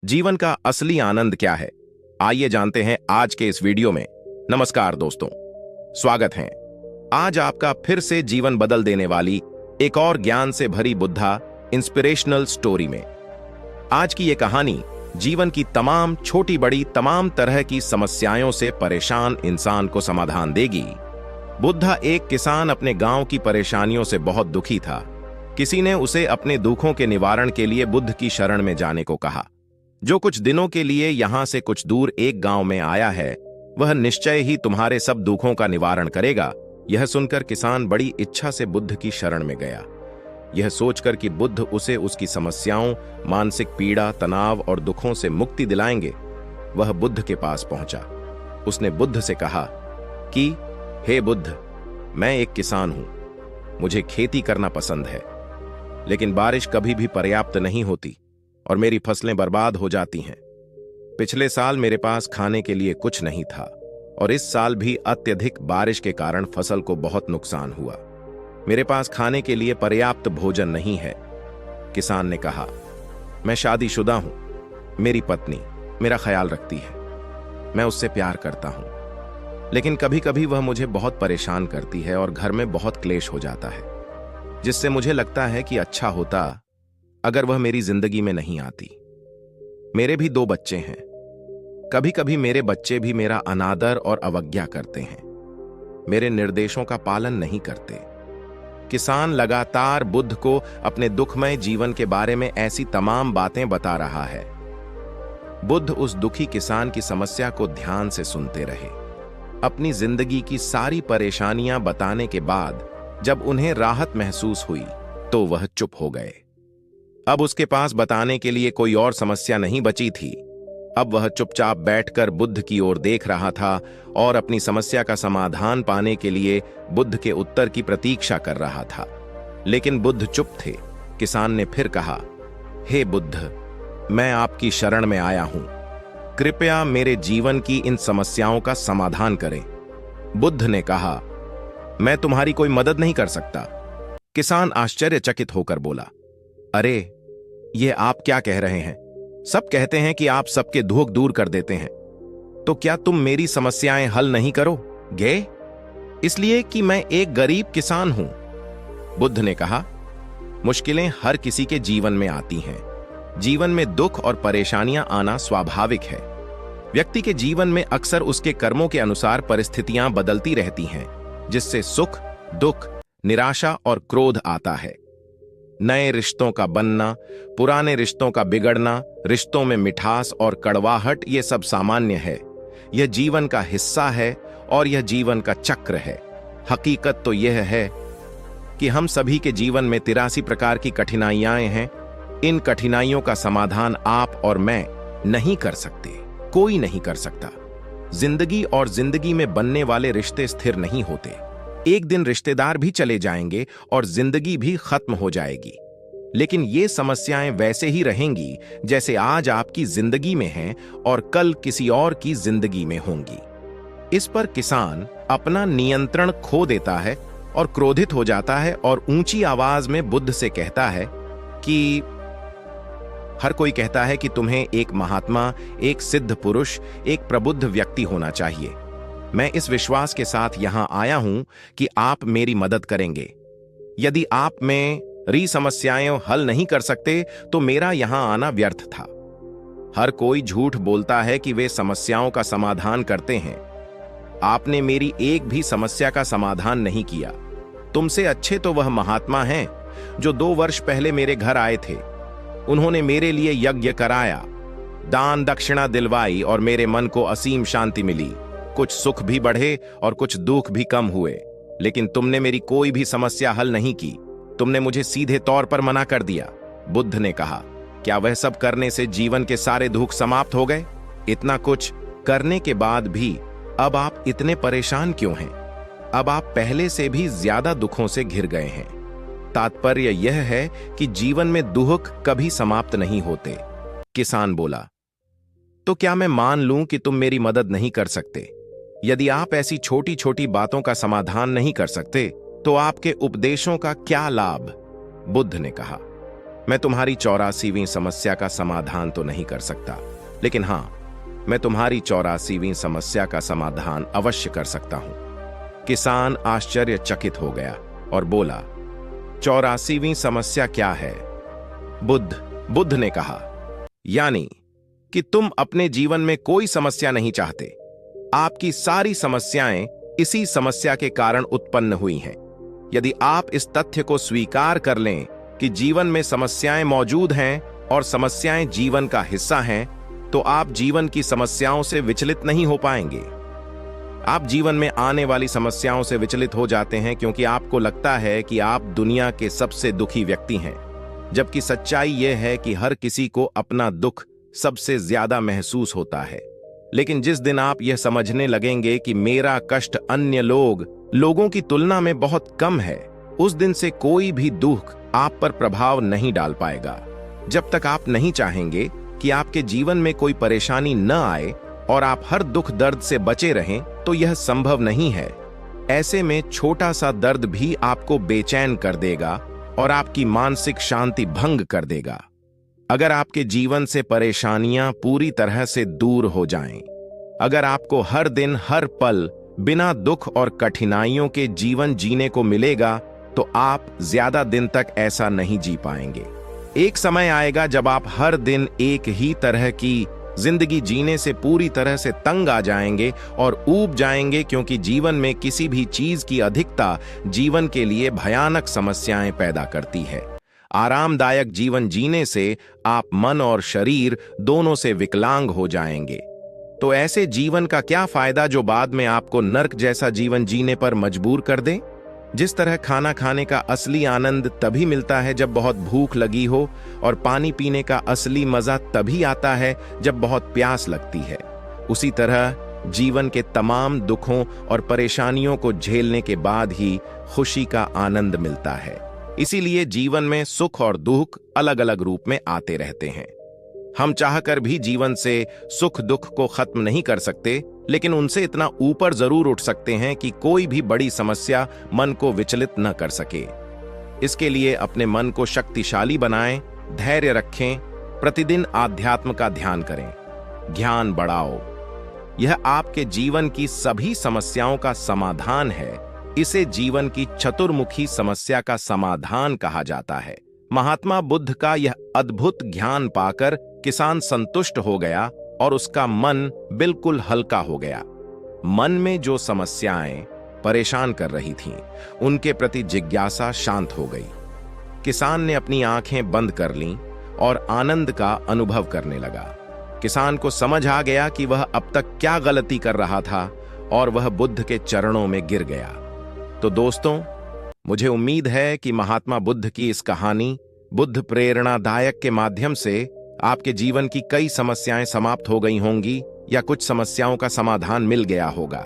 जीवन का असली आनंद क्या है? आइए जानते हैं आज के इस वीडियो में। नमस्कार दोस्तों, स्वागत है। आज आपका फिर से जीवन बदल देने वाली एक और ज्ञान से भरी बुद्धा इंस्पिरेशनल स्टोरी में। आज की ये कहानी जीवन की तमाम छोटी बड़ी तमाम तरह की समस्याओं से परेशान इंसान को समाधान देगी। बुद्धा एक किसान अपने गांव की परेशानियों से बहुत दुखी था। किसी ने उसे अपने दुखों के निवारण के लिए बुद्ध की शरण में जाने को कहा। जो कुछ दिनों के लिए यहां से कुछ दूर एक गांव में आया है, वह निश्चय ही तुम्हारे सब दुखों का निवारण करेगा। यह सुनकर किसान बड़ी इच्छा से बुद्ध की शरण में गया, यह सोचकर कि बुद्ध उसे उसकी समस्याओं, मानसिक पीड़ा, तनाव और दुखों से मुक्ति दिलाएंगे। वह बुद्ध के पास पहुंचा। उसने बुद्ध से कहा कि हे बुद्ध, मैं एक किसान हूं, मुझे खेती करना पसंद है, लेकिन बारिश कभी भी पर्याप्त नहीं होती और मेरी फसलें बर्बाद हो जाती हैं। पिछले साल मेरे पास खाने के लिए कुछ नहीं था और इस साल भी अत्यधिक बारिश के कारण फसल को बहुत नुकसान हुआ। मेरे पास खाने के लिए पर्याप्त भोजन नहीं है। किसान ने कहा, मैं शादीशुदा हूं, मेरी पत्नी मेरा ख्याल रखती है, मैं उससे प्यार करता हूं, लेकिन कभी कभी वह मुझे बहुत परेशान करती है और घर में बहुत क्लेश हो जाता है, जिससे मुझे लगता है कि अच्छा होता अगर वह मेरी जिंदगी में नहीं आती। मेरे भी 2 बच्चे हैं। कभी कभी मेरे बच्चे भी मेरा अनादर और अवज्ञा करते हैं, मेरे निर्देशों का पालन नहीं करते। किसान लगातार बुद्ध को अपने दुखमय जीवन के बारे में ऐसी तमाम बातें बता रहा है। बुद्ध उस दुखी किसान की समस्या को ध्यान से सुनते रहे। अपनी जिंदगी की सारी परेशानियां बताने के बाद जब उन्हें राहत महसूस हुई तो वह चुप हो गए। अब उसके पास बताने के लिए कोई और समस्या नहीं बची थी। अब वह चुपचाप बैठकर बुद्ध की ओर देख रहा था और अपनी समस्या का समाधान पाने के लिए बुद्ध के उत्तर की प्रतीक्षा कर रहा था। लेकिन बुद्ध चुप थे। किसान ने फिर कहा, हे बुद्ध, मैं आपकी शरण में आया हूं, कृपया मेरे जीवन की इन समस्याओं का समाधान करें। बुद्ध ने कहा, मैं तुम्हारी कोई मदद नहीं कर सकता। किसान आश्चर्यचकित होकर बोला, अरे, ये आप क्या कह रहे हैं? सब कहते हैं कि आप सबके दुख दूर कर देते हैं, तो क्या तुम मेरी समस्याएं हल नहीं करोगे? इसलिए कि मैं एक गरीब किसान हूं। बुद्ध ने कहा, मुश्किलें हर किसी के जीवन में आती हैं। जीवन में दुख और परेशानियां आना स्वाभाविक है। व्यक्ति के जीवन में अक्सर उसके कर्मों के अनुसार परिस्थितियां बदलती रहती हैं, जिससे सुख, दुख, निराशा और क्रोध आता है। नए रिश्तों का बनना, पुराने रिश्तों का बिगड़ना, रिश्तों में मिठास और कड़वाहट, ये सब सामान्य है। यह जीवन का हिस्सा है और यह जीवन का चक्र है। हकीकत तो यह है कि हम सभी के जीवन में 83 प्रकार की कठिनाइयां हैं। इन कठिनाइयों का समाधान आप और मैं नहीं कर सकते, कोई नहीं कर सकता। जिंदगी और जिंदगी में बनने वाले रिश्ते स्थिर नहीं होते। एक दिन रिश्तेदार भी चले जाएंगे और जिंदगी भी खत्म हो जाएगी, लेकिन ये समस्याएं वैसे ही रहेंगी जैसे आज आपकी जिंदगी में हैं और कल किसी और की जिंदगी में होंगी। इस पर किसान अपना नियंत्रण खो देता है और क्रोधित हो जाता है और ऊंची आवाज में बुद्ध से कहता है कि हर कोई कहता है कि तुम्हें एक महात्मा, एक सिद्ध पुरुष, एक प्रबुद्ध व्यक्ति होना चाहिए। मैं इस विश्वास के साथ यहां आया हूं कि आप मेरी मदद करेंगे। यदि आप मेरी समस्याएं हल नहीं कर सकते तो मेरा यहां आना व्यर्थ था। हर कोई झूठ बोलता है कि वे समस्याओं का समाधान करते हैं। आपने मेरी एक भी समस्या का समाधान नहीं किया। तुमसे अच्छे तो वह महात्मा हैं जो 2 वर्ष पहले मेरे घर आए थे। उन्होंने मेरे लिए यज्ञ कराया, दान दक्षिणा दिलवाई और मेरे मन को असीम शांति मिली। कुछ सुख भी बढ़े और कुछ दुख भी कम हुए, लेकिन तुमने मेरी कोई भी समस्या हल नहीं की। तुमने मुझे सीधे तौर पर मना कर दिया। बुद्ध ने कहा, क्या वह सब करने से जीवन के सारे दुख समाप्त हो गए? इतना कुछ करने के बाद भी अब आप इतने परेशान क्यों हैं? अब आप पहले से भी ज्यादा दुखों से घिर गए हैं। तात्पर्य यह है कि जीवन में दुख कभी समाप्त नहीं होते। किसान बोला, तो क्या मैं मान लूं कि तुम मेरी मदद नहीं कर सकते? यदि आप ऐसी छोटी छोटी बातों का समाधान नहीं कर सकते तो आपके उपदेशों का क्या लाभ? बुद्ध ने कहा, मैं तुम्हारी 84वीं समस्या का समाधान तो नहीं कर सकता, लेकिन हां, मैं तुम्हारी 84वीं समस्या का समाधान अवश्य कर सकता हूं। किसान आश्चर्यचकित हो गया और बोला, 84वीं समस्या क्या है? बुद्ध ने कहा, यानी कि तुम अपने जीवन में कोई समस्या नहीं चाहते। आपकी सारी समस्याएं इसी समस्या के कारण उत्पन्न हुई हैं। यदि आप इस तथ्य को स्वीकार कर लें कि जीवन में समस्याएं मौजूद हैं और समस्याएं जीवन का हिस्सा हैं, तो आप जीवन की समस्याओं से विचलित नहीं हो पाएंगे। आप जीवन में आने वाली समस्याओं से विचलित हो जाते हैं क्योंकि आपको लगता है कि आप दुनिया के सबसे दुखी व्यक्ति हैं, जबकि सच्चाई यह है कि हर किसी को अपना दुख सबसे ज्यादा महसूस होता है। लेकिन जिस दिन आप यह समझने लगेंगे कि मेरा कष्ट अन्य लोगों की तुलना में बहुत कम है, उस दिन से कोई भी दुख आप पर प्रभाव नहीं डाल पाएगा। जब तक आप नहीं चाहेंगे कि आपके जीवन में कोई परेशानी न आए और आप हर दुख दर्द से बचे रहें, तो यह संभव नहीं है। ऐसे में छोटा सा दर्द भी आपको बेचैन कर देगा और आपकी मानसिक शांति भंग कर देगा। अगर आपके जीवन से परेशानियां पूरी तरह से दूर हो जाएं, अगर आपको हर दिन हर पल बिना दुख और कठिनाइयों के जीवन जीने को मिलेगा, तो आप ज्यादा दिन तक ऐसा नहीं जी पाएंगे। एक समय आएगा जब आप हर दिन एक ही तरह की जिंदगी जीने से पूरी तरह से तंग आ जाएंगे और ऊब जाएंगे, क्योंकि जीवन में किसी भी चीज की अधिकता जीवन के लिए भयानक समस्याएं पैदा करती है। आरामदायक जीवन जीने से आप मन और शरीर दोनों से विकलांग हो जाएंगे। तो ऐसे जीवन का क्या फायदा जो बाद में आपको नर्क जैसा जीवन जीने पर मजबूर कर दे? जिस तरह खाना खाने का असली आनंद तभी मिलता है जब बहुत भूख लगी हो, और पानी पीने का असली मजा तभी आता है जब बहुत प्यास लगती है, उसी तरह जीवन के तमाम दुखों और परेशानियों को झेलने के बाद ही खुशी का आनंद मिलता है। इसीलिए जीवन में सुख और दुख अलग अलग रूप में आते रहते हैं। हम चाहकर भी जीवन से सुख दुख को खत्म नहीं कर सकते, लेकिन उनसे इतना ऊपर जरूर उठ सकते हैं कि कोई भी बड़ी समस्या मन को विचलित न कर सके। इसके लिए अपने मन को शक्तिशाली बनाएं, धैर्य रखें, प्रतिदिन आध्यात्म का ध्यान करें, ज्ञान बढ़ाओ। यह आपके जीवन की सभी समस्याओं का समाधान है। इसे जीवन की चतुर्मुखी समस्या का समाधान कहा जाता है। महात्मा बुद्ध का यह अद्भुत ज्ञान पाकर किसान संतुष्ट हो गया और उसका मन बिल्कुल हल्का हो गया। मन में जो समस्याएं परेशान कर रही थीं, उनके प्रति जिज्ञासा शांत हो गई। किसान ने अपनी आंखें बंद कर लीं और आनंद का अनुभव करने लगा। किसान को समझ आ गया कि वह अब तक क्या गलती कर रहा था और वह बुद्ध के चरणों में गिर गया। तो दोस्तों, मुझे उम्मीद है कि महात्मा बुद्ध की इस कहानी, बुद्ध प्रेरणादायक के माध्यम से आपके जीवन की कई समस्याएं समाप्त हो गई होंगी या कुछ समस्याओं का समाधान मिल गया होगा।